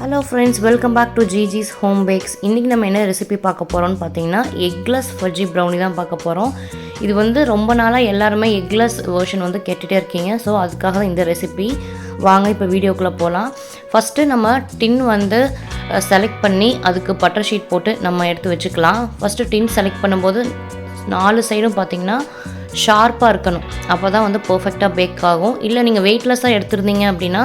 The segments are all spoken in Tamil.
Hello friends, welcome back to Gigi's Home Bakes. இன்னைக்கு நம்ம என்ன ரெசிபி பார்க்க போறோம்னு பார்த்தீங்கன்னா எக்லெஸ் ஃபஜ்ஜி ப்ரௌனி தான் பார்க்க போறோம். இது வந்து ரொம்ப நாளா எல்லாரும் எக்லெஸ் வெர்ஷன் வந்து கேட்டுட்டே இருக்கீங்க. சோ அதுக்காக தான் இந்த ரெசிபி. வாங்க இப்போ வீடியோக்குள்ள போலாம். ஃபர்ஸ்ட் நம்ம டின் வந்து செலக்ட் பண்ணி அதுக்கு பட்டர் ஷீட் போட்டு நம்ம எடுத்து வச்சுக்கலாம். ஃபர்ஸ்ட் டின் செலக்ட் பண்ணும்போது நாலு சைடும் பார்த்தீங்கன்னா ஷார்ப்பாக இருக்கணும். அப்போ தான் வந்து பர்ஃபெக்டாக பேக் ஆகும். இல்லை நீங்கள் வெயிட்லெஸ்ஸாக எடுத்துருந்தீங்க அப்படின்னா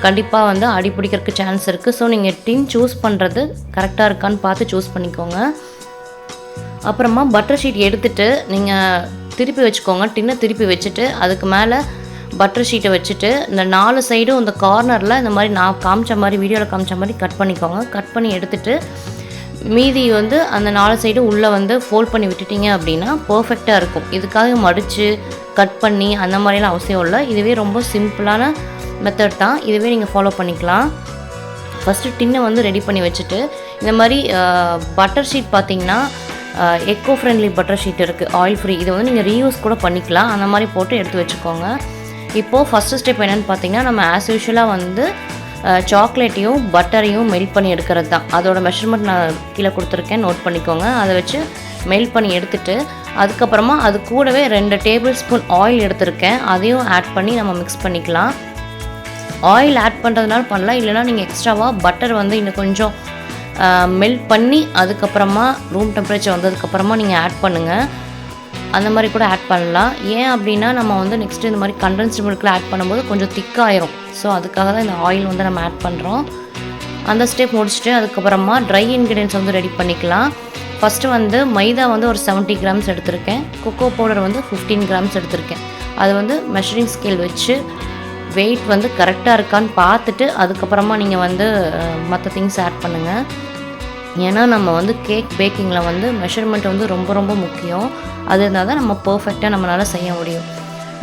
கண்டிப்பாக வந்து அடி பிடிக்கிறதுக்கு சான்ஸ் இருக்குது. ஸோ நீங்கள் டின் சூஸ் பண்ணுறது கரெக்டாக இருக்கான்னு பார்த்து சூஸ் பண்ணிக்கோங்க. அப்புறமா பட்டர் ஷீட் எடுத்துகிட்டு நீங்கள் திருப்பி வச்சுக்கோங்க. டின்னை திருப்பி வச்சுட்டு அதுக்கு மேலே பட்டர் ஷீட்டை வச்சுட்டு இந்த நாலு சைடும் இந்த கார்னரில் இந்த மாதிரி நான் காமிச்ச மாதிரி வீடியோவில் காமிச்ச மாதிரி கட் பண்ணிக்கோங்க. கட் பண்ணி எடுத்துகிட்டு மீதி வந்து அந்த நாலு சைடும் உள்ளே வந்து ஃபோல்ட் பண்ணி விட்டுட்டிங்க அப்படின்னா பர்ஃபெக்டாக இருக்கும். இதுக்காக மடித்து கட் பண்ணி அந்த மாதிரிலாம் அவசியம் இல்லை. இதுவே ரொம்ப சிம்பிளான மெத்தட் தான். இதுவே நீங்கள் ஃபாலோ பண்ணிக்கலாம். ஃபஸ்ட்டு டின்னை வந்து ரெடி பண்ணி வச்சுட்டு இந்த மாதிரி பட்டர் ஷீட் பார்த்திங்கன்னா எக்கோ ஃப்ரெண்ட்லி பட்டர் ஷீட் இருக்குது, ஆயில் ஃப்ரீ. இதை வந்து நீங்கள் ரீயூஸ் கூட பண்ணிக்கலாம். அந்த மாதிரி போட்டு எடுத்து வச்சுக்கோங்க. இப்போது ஃபஸ்ட்டு ஸ்டெப் என்னென்னு பார்த்தீங்கன்னா நம்ம ஆஸ் யூஷுவலாக வந்து சாக்லேட்டையும் பட்டரையும் மெல்ட் பண்ணி எடுக்கிறது தான். அதோட மெஷர்மெண்ட் நான் கீழே கொடுத்துருக்கேன், நோட் பண்ணிக்கோங்க. அதை வச்சு மெல்ட் பண்ணி எடுத்துகிட்டு அதுக்கப்புறமா அது கூடவே 2 டேபிள் ஸ்பூன் ஆயில் எடுத்திருக்கேன். அதையும் ஆட் பண்ணி நம்ம மிக்ஸ் பண்ணிக்கலாம். ஆயில் ஆட் பண்ணுறதுனால பண்ணலாம், இல்லைனா நீங்கள் எக்ஸ்ட்ராவாக பட்டர் வந்து இன்னும் கொஞ்சம் மெல்ட் பண்ணி அதுக்கப்புறமா ரூம் டெம்பரேச்சர் வந்ததுக்கப்புறமா நீங்கள் ஆட் பண்ணுங்கள். அந்த மாதிரி கூட ஆட் பண்ணலாம். ஏன் அப்படின்னா நம்ம வந்து நெக்ஸ்ட்டு இந்த மாதிரி கண்டென்ஸ்டு மில்கில் ஆட் பண்ணும்போது கொஞ்சம் திக்காயிரும். ஸோ அதுக்காக தான் இந்த ஆயில் வந்து நம்ம ஆட் பண்ணுறோம். அந்த ஸ்டெப் முடிச்சுட்டு அதுக்கப்புறமா ட்ரை இன்க்ரீடியன்ஸ் வந்து ரெடி பண்ணிக்கலாம். ஃபஸ்ட்டு வந்து மைதா வந்து ஒரு 70 கிராம்ஸ் எடுத்திருக்கேன். கொக்கோ பவுடர் வந்து 15 கிராம்ஸ் எடுத்திருக்கேன். அது வந்து மெஷரிங் ஸ்கேல் வச்சு வெயிட் வந்து கரெக்டாக இருக்கான்னு பார்த்துட்டு அதுக்கப்புறமா நீங்கள் வந்து மற்ற திங்ஸ் ஆட் பண்ணுங்கள். ஏன்னா நம்ம வந்து கேக் பேக்கிங்கில் வந்து மெஷர்மெண்ட் வந்து ரொம்ப ரொம்ப முக்கியம். அது இருந்தால் தான் நம்ம பர்ஃபெக்டாக நம்மளால் செய்ய முடியும்.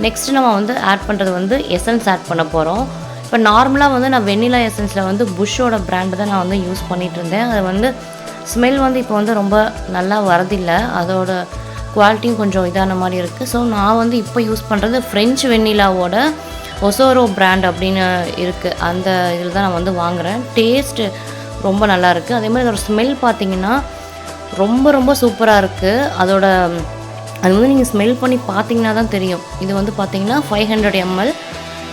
நெக்ஸ்ட்டு நம்ம வந்து ஆட் பண்ணுறது வந்து எசன்ஸ் ஆட் பண்ண போகிறோம். இப்போ நார்மலாக வந்து நான் வெண்ணிலா எசன்ஸில் வந்து புஷ்ஷோட பிராண்டு தான் நான் வந்து யூஸ் பண்ணிகிட்டு இருந்தேன். அது வந்து ஸ்மெல் வந்து இப்போ வந்து ரொம்ப நல்லா வரதில்லை. அதோட குவாலிட்டியும் கொஞ்சம் இதான மாதிரி இருக்குது. ஸோ நான் வந்து இப்போ யூஸ் பண்ணுறது ஃப்ரெஞ்ச் வெண்ணிலாவோட ஒசோரோ பிராண்ட் அப்படின்னு இருக்குது. அந்த இதில் தான் நான் வந்து வாங்குகிறேன். டேஸ்ட்டு ரொம்ப நல்லா இருக்குது. அதே மாதிரி அதோட ஸ்மெல் பார்த்திங்கன்னா ரொம்ப ரொம்ப சூப்பராக இருக்குது. அது வந்து நீங்கள் ஸ்மெல் பண்ணி பார்த்தீங்கன்னா தான் தெரியும். இது வந்து பார்த்திங்கன்னா 500 ml.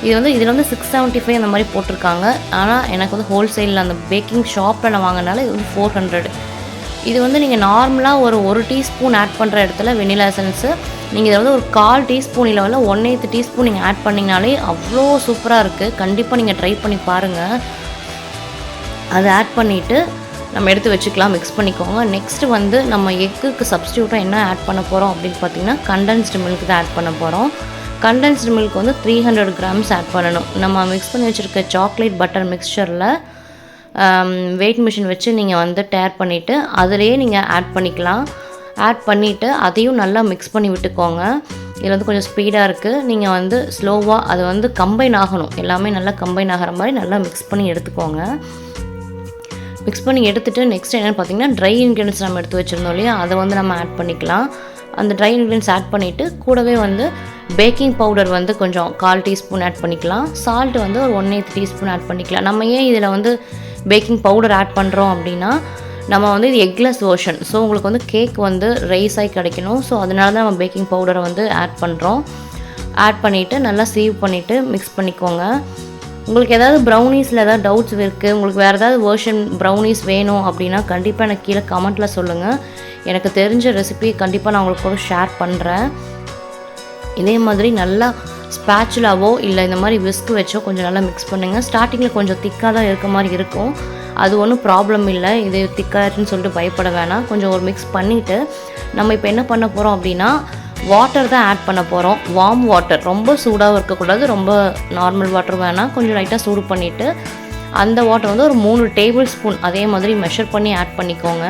இது வந்து இதில் வந்து 675 அந்த மாதிரி போட்டிருக்காங்க. ஆனால் எனக்கு வந்து ஹோல்சேலில் அந்த பேக்கிங் ஷாப்பில் நான் வாங்கினால இது வந்து 400. இது வந்து நீங்கள் நார்மலாக ஒரு டீஸ்பூன் ஆட் பண்ணுற இடத்துல வெனிலா எசன்ஸு நீங்கள் இதை வந்து ஒரு 1/4 டீஸ்பூன் இல்லை 1/8 டீஸ்பூன் நீங்கள் ஆட் பண்ணிங்கனாலே அவ்வளோ சூப்பராக இருக்குது. கண்டிப்பாக நீங்கள் ட்ரை பண்ணி பாருங்கள். அதை ஆட் பண்ணிவிட்டு நம்ம எடுத்து வச்சுக்கலாம், மிக்ஸ் பண்ணிக்கோங்க. நெக்ஸ்ட்டு வந்து நம்ம எக்குக்கு சப்ஸ்டியூட்டாக என்ன ஆட் பண்ண போகிறோம் அப்படின்னு பார்த்தீங்கன்னா கண்டென்ஸ்டு மில்க் தான் ஆட் பண்ண போகிறோம். கண்டென்ஸ்டு மில்க் வந்து 300 கிராம்ஸ் ஆட் பண்ணணும். நம்ம மிக்ஸ் பண்ணி வச்சுருக்க சாக்லேட் பட்டர் மிக்சரில் வெயிட் மிஷின் வச்சு நீங்கள் வந்து டேர் பண்ணிவிட்டு அதிலேயே நீங்கள் ஆட் பண்ணிக்கலாம். ஆட் பண்ணிவிட்டு அதையும் நல்லா மிக்ஸ் பண்ணி விட்டுக்கோங்க. இதில் வந்து கொஞ்சம் ஸ்பீடாக இருக்குது. நீங்கள் வந்து ஸ்லோவாக அது வந்து கம்பைன் ஆகணும். எல்லாமே நல்லா கம்பைன் ஆகிற மாதிரி நல்லா மிக்ஸ் பண்ணி எடுத்துக்கோங்க. மிக்ஸ் பண்ணி எடுத்துகிட்டு நெக்ஸ்ட் என்னென்னு பார்த்தீங்கன்னா ட்ரை இன்க்ரீடியன்ஸ் நம்ம எடுத்து வச்சுருந்தோம் இல்லையா, அதை வந்து நம்ம ஆட் பண்ணிக்கலாம். அந்த ட்ரை இன்க்ரீடியன்ஸ் ஆட் பண்ணிவிட்டு கூடவே வந்து பேக்கிங் பவுடர் வந்து கொஞ்சம் 1/4 டீஸ்பூன் ஆட் பண்ணிக்கலாம். சால்ட் வந்து ஒரு 1/8 டீஸ்பூன் ஆட் பண்ணிக்கலாம். நம்ம ஏன் இதில் வந்து பேக்கிங் பவுடர் ஆட் பண்ணுறோம் அப்படின்னா நம்ம வந்து இது எக்லெஸ் வெர்ஷன். ஸோ உங்களுக்கு வந்து கேக் வந்து ரைஸ் ஆகி கிடைக்கணும். ஸோ அதனால தான் நம்ம பேக்கிங் பவுடரை வந்து ஆட் பண்ணுறோம். ஆட் பண்ணிவிட்டு நல்லா சீவ் பண்ணிவிட்டு மிக்ஸ் பண்ணிக்கோங்க. உங்களுக்கு ஏதாவது ப்ரௌனீஸில் ஏதாவது டவுட்ஸ் இருக்குது, உங்களுக்கு வேறு ஏதாவது வெர்ஷன் ப்ரௌனீஸ் வேணும் அப்படின்னா கண்டிப்பாக எனக்கு கீழே கமெண்ட்டில் சொல்லுங்கள். எனக்கு தெரிஞ்ச ரெசிபி கண்டிப்பாக நான் உங்களுக்கு கூட ஷேர் பண்ணுறேன். இதே மாதிரி நல்லா ஸ்பேச்சுலாவோ இல்லை இந்த மாதிரி விஸ்க் வச்சோ கொஞ்சம் நல்லா மிக்ஸ் பண்ணுங்கள். ஸ்டார்டிங்கில் கொஞ்சம் திக்காக தான் இருக்க மாதிரி இருக்கும். அது ஒன்றும் ப்ராப்ளம் இல்லை. இது திக்காகிடுன்னு சொல்லிட்டு பயப்பட வேணாம். கொஞ்சம் ஒரு மிக்ஸ் பண்ணிவிட்டு நம்ம இப்போ என்ன பண்ண போகிறோம் அப்படின்னா வாட்டர் தான் ஆட் பண்ண போகிறோம். வார்ம் வாட்டர், ரொம்ப சூடாகவும் இருக்கக்கூடாது, ரொம்ப நார்மல் வாட்டர் வேணாம். கொஞ்சம் லைட்டாக சூடு பண்ணிவிட்டு அந்த வாட்டர் வந்து ஒரு 3 டேபிள் ஸ்பூன் அதே மாதிரி மெஷர் பண்ணி ஆட் பண்ணிக்கோங்க.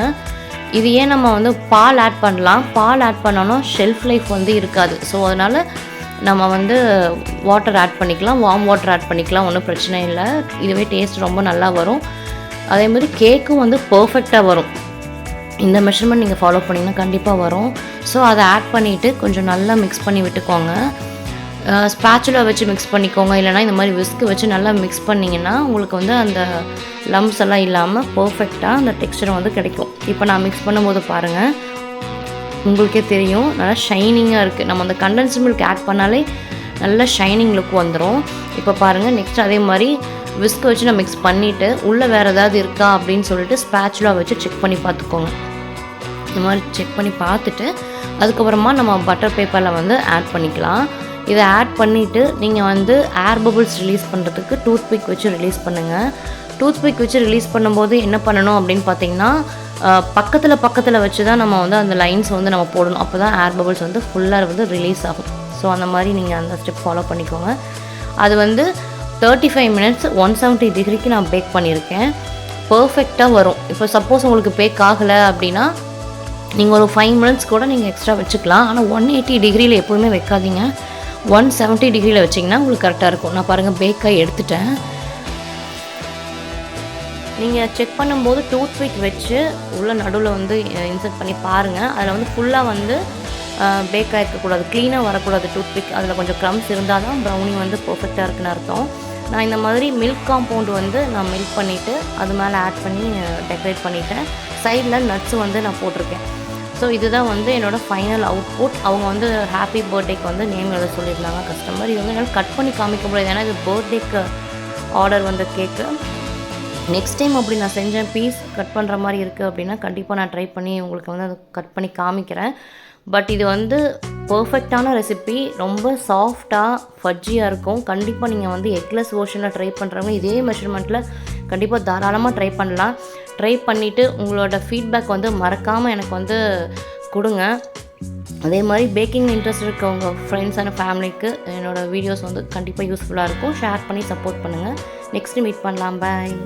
இது ஏன் நம்ம வந்து பால் ஆட் பண்ணலாம், பால் ஆட் பண்ணோன்னா ஷெல்ஃப் லைஃப் வந்து இருக்காது. ஸோ அதனால் நம்ம வந்து வாட்டர் ஆட் பண்ணிக்கலாம், வார்ம் வாட்டர் ஆட் பண்ணிக்கலாம், ஒன்றும் பிரச்சனை இல்லை. இதுவே டேஸ்ட் ரொம்ப நல்லா வரும். அதே மாதிரி கேக்கும் வந்து பர்ஃபெக்டாக வரும். இந்த மெஷர்மெண்ட் நீங்கள் ஃபாலோ பண்ணிங்கன்னா கண்டிப்பாக வரும். ஸோ அதை ஆட் பண்ணிவிட்டு கொஞ்சம் நல்லா மிக்ஸ் பண்ணி விட்டுக்கோங்க. ஸ்பேச்சுலா வச்சு மிக்ஸ் பண்ணிக்கோங்க. இல்லைனா இந்த மாதிரி விஸ்க் வச்சு நல்லா மிக்ஸ் பண்ணிங்கன்னா உங்களுக்கு வந்து அந்த லம்ப்ஸ் எல்லாம் இல்லாமல் பர்ஃபெக்டாக அந்த டெக்ஸ்சர் வந்து கிடைக்கும். இப்போ நான் மிக்ஸ் பண்ணும்போது பாருங்கள், உங்களுக்கே தெரியும் நல்லா ஷைனிங்காக இருக்குது. நம்ம அந்த கண்டென்ஸ்ட் மில்க் ஆட் பண்ணாலே நல்ல ஷைனிங் லுக் வந்துடும். இப்போ பாருங்கள், நெக்ஸ்ட் அதே மாதிரி விஸ்க் வச்சு நான் மிக்ஸ் பண்ணிவிட்டு உள்ளே வேறு ஏதாவது இருக்கா அப்படின்னு சொல்லிட்டு ஸ்பேச்சுலா வச்சு செக் பண்ணி பார்த்துக்கோங்க. இந்த மாதிரி செக் பண்ணி பார்த்துட்டு அதுக்கப்புறமா நம்ம பட்டர் பேப்பரில் வந்து ஆட் பண்ணிக்கலாம். இதை ஆட் பண்ணிவிட்டு நீங்கள் வந்து ஏர் பபிள்ஸ் ரிலீஸ் பண்ணுறதுக்கு டூத் பிக் வச்சு ரிலீஸ் பண்ணுங்கள். டூத் பிக் வச்சு ரிலீஸ் பண்ணும்போது என்ன பண்ணணும் அப்படின்னு பார்த்தீங்கன்னா, பக்கத்தில் வச்சு தான் நம்ம வந்து அந்த லைன்ஸ் வந்து நம்ம போடணும். அப்போ தான் ஏர் பபிள்ஸ் வந்து ஃபுல்லாக வந்து ரிலீஸ் ஆகும். ஸோ அந்த மாதிரி நீங்கள் அந்த ஸ்டெப் ஃபாலோ பண்ணிக்கோங்க. அது வந்து 35 மினிட்ஸ் 170 டிகிரிக்கு நான் பேக் பண்ணியிருக்கேன். பர்ஃபெக்டாக வரும். இப்போ சப்போஸ் உங்களுக்கு பேக் ஆகலை அப்படின்னா நீங்கள் ஒரு 5 மினிட்ஸ் கூட நீங்கள் எக்ஸ்ட்ரா வச்சுக்கலாம். ஆனால் 180 டிகிரியில் எப்போவுமே வைக்காதீங்க. 170 டிகிரியில் வச்சிங்கன்னா உங்களுக்கு கரெக்டாக இருக்கும். நான் பாருங்கள் பேக்காக எடுத்துட்டேன். நீங்கள் செக் பண்ணும்போது டூத் பிக் வச்சு உள்ள நடுவில் வந்து இன்சர்ட் பண்ணி பாருங்கள். அதில் வந்து ஃபுல்லாக வந்து பேக்காக இருக்கக்கூடாது, க்ளீனாக வரக்கூடாது டூத் பிக். அதில் கொஞ்சம் க்ரம்ஸ் இருந்தால் தான் ப்ரௌனி வந்து பர்ஃபெக்டாக இருக்குன்னு அர்த்தம். நான் இந்த மாதிரி மில்க் காம்பவுண்ட் வந்து நான் மில்க் பண்ணிவிட்டு அது மேலே ஆட் பண்ணி டெக்கரேட் பண்ணிவிட்டேன். சைடில் நட்ஸ் வந்து நான் போட்டிருக்கேன். ஸோ இதுதான் வந்து என்னோடய ஃபைனல் அவுட்புட். அவங்க வந்து ஹாப்பி பர்த்டேக்கு வந்து நேம் எழுத சொல்லியிருந்தாங்க கஸ்டமர். இது வந்து என்னால் கட் பண்ணி காமிக்க முடியாது, ஏன்னா இது பர்த்டேக்கு ஆர்டர் வந்த கேக்கு. நெக்ஸ்ட் டைம் அப்படி நான் செஞ்சேன் பீஸ் கட் பண்ணுற மாதிரி இருக்குது அப்படின்னா கண்டிப்பாக நான் ட்ரை பண்ணி உங்களுக்கு வந்து அதை கட் பண்ணி காமிக்கிறேன். பட் இது வந்து பர்ஃபெக்டான ரெசிபி, ரொம்ப சாஃப்டாக ஃபஜ்ஜியாக இருக்கும். கண்டிப்பாக நீங்கள் வந்து எக்லெஸ் வெர்ஷனில் ட்ரை பண்ணுறவங்க இதே மெஷர்மெண்ட்டில் கண்டிப்பாக தாராளமாக ட்ரை பண்ணலாம். ட்ரை பண்ணிவிட்டு உங்களோட ஃபீட்பேக் வந்து மறக்காமல் எனக்கு வந்து கொடுங்க. அதே மாதிரி பேக்கிங் இன்ட்ரெஸ்ட் இருக்க உங்கள் ஃப்ரெண்ட்ஸ் அண்ட் ஃபேமிலிக்கு என்னோடய வீடியோஸ் வந்து கண்டிப்பாக யூஸ்ஃபுல்லாக இருக்கும். ஷேர் பண்ணி சப்போர்ட் பண்ணுங்கள். நெக்ஸ்ட்டு மீட் பண்ணலாம். பாய்.